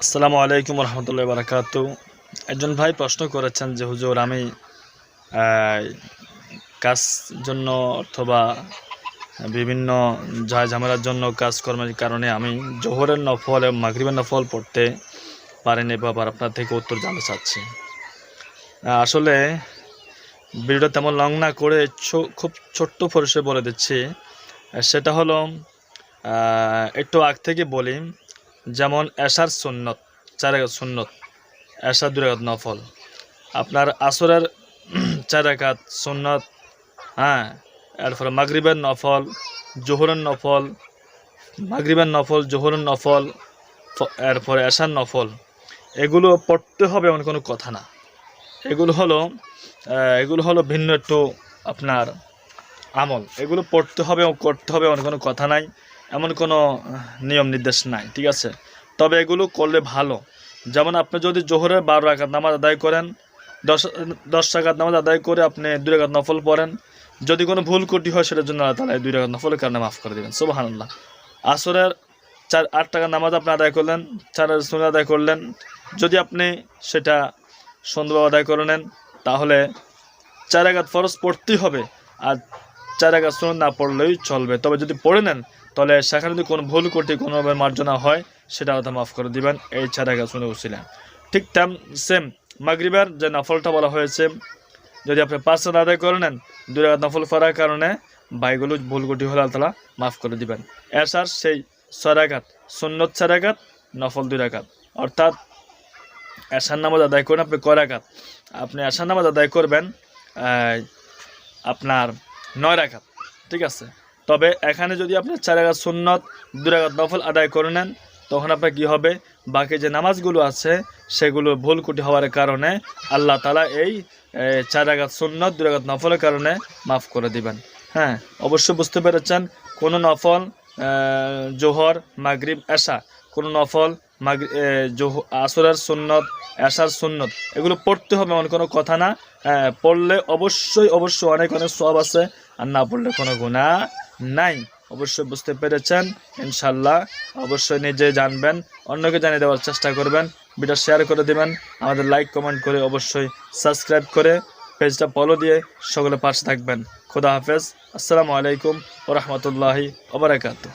আসসালামু আলাইকুম রহমতুল্লাহি ওয়া বারাকাতুহু। একজন ভাই প্রশ্ন করেছেন যে হুজুর আমি কাজ জন্য অথবা বিভিন্ন ঝামেলার জন্য কাজকর্মের কারণে আমি জোহরের নফল এবং মাগরিবের নফল পড়তে পারিনি, বাবার আপনার থেকে উত্তর জানতে চাচ্ছি। আসলে ভিডিওটা তেমন লং না করে খুব ছোট্ট পরিসরে বলে দিচ্ছি। সেটা হলো একটু আগ থেকে বলি, যেমন এশার সুন্নত 4 রাকাত সুন্নত, এশার 2 রাকাত নফল, আপনার আসরের 4 রাকাত সুন্নত, হ্যাঁ, এরপরে মাগরিবের নফল, জোহরের নফল, মাগরিবের নফল, জোহরের নফল, এরপরে এশার নফল, এগুলো পড়তে হবে এমন কোনো কথা না। এগুলো হলো ভিন্ন একটু আপনার আমল। এগুলো পড়তে হবে ও করতে হবে এমন কোনো কথা নাই, এমন কোনো নিয়ম নির্দেশ নাই, ঠিক আছে। তবে এগুলো করলে ভালো। যেমন আপনি যদি জোহরের 12 রাকাত নামাজ আদায় করেন, 10 রাকাত নামাজ আদায় করে আপনি 2 রাকাত নফল পড়েন, যদি কোনো ভুল ত্রুটি হয় সেটার জন্য আল্লাহ তাআলা 2 রাকাত নফলের কারণে মাফ করে দেবেন, সুবহানাল্লাহ। আসরের 8 রাকাত নামাজ আপনি আদায় করলেন, 4 রাকাত সুন্নাত আদায় করলেন, যদি আপনি সেটা সুন্দরভাবে আদায় করে নেন তাহলে 4 রাকাত ফরজ পড়তেই হবে, আর 4 রাকাত সুন্নাত না পড়লেই চলবে। তবে যদি পড়ে নেন তাহলে সেখানে যদি কোনো ভুল ত্রুটি কোনোভাবে মার্জনা হয় সেটা আল্লাহ মাফ করে দিবেন এই 4 রাকাত সুন্নাত উসিলা। ঠিক সেম মাগরিবের যে নফলটা বলা হয়েছে, যদি আপনি 5 রাকাত আদায় করে নেন, 2 রাকাত নফল পড়ার কারণে ভাইগুলো ভুল ত্রুটি হলে আল্লাহ তাআলা মাফ করে দিবেন। এশার সেই 6 রাকাত সুন্নত, 4 রাকাত নফল 2 রাকাত, অর্থাৎ এশার নামাজ আদায় করেন আপনি কয় রাকাত? আপনি এশার নামাজ আদায় করবেন আপনার 9 রাকাত, ঠিক আছে। তবে এখানে যদি আপনি 4 রাকাত সুন্নত, 2 রাকাত নফল আদায় করে নেন, তখন আপনার কী হবে, বাকি যে নামাজগুলো আছে সেগুলো ভুল ত্রুটি হওয়ার কারণে আল্লাহ তাআলা এই 4 রাকাত সুন্নত, 2 রাকাত নফলের কারণে মাফ করে দিবেন। হ্যাঁ, অবশ্যই বুঝতে পেরেছেন। কোনো নফল জোহর, মাগরিব, এশা, কোনো নফল আসরের সুন্নত, এশার সুন্নত, এগুলো পড়তে হবে এমন কোনো কথা না। পড়লে অবশ্যই অনেক সওয়াব আছে, আর না পড়লে কোনো গুনাহ নাই। অবশ্যই বুঝতে পেরেছেন ইনশাল্লাহ। অবশ্যই নিজে জানবেন, অন্যকে জানিয়ে দেওয়ার চেষ্টা করবেন, ভিডিও শেয়ার করে দেবেন, আমাদের লাইক কমেন্ট করে অবশ্যই সাবস্ক্রাইব করে পেজটা ফলো দিয়ে সকলে পাশে থাকবেন। খোদা হাফেজ। আসসালামু আলাইকুম ওয়া রাহমাতুল্লাহি ওয়া বারাকাতুহু।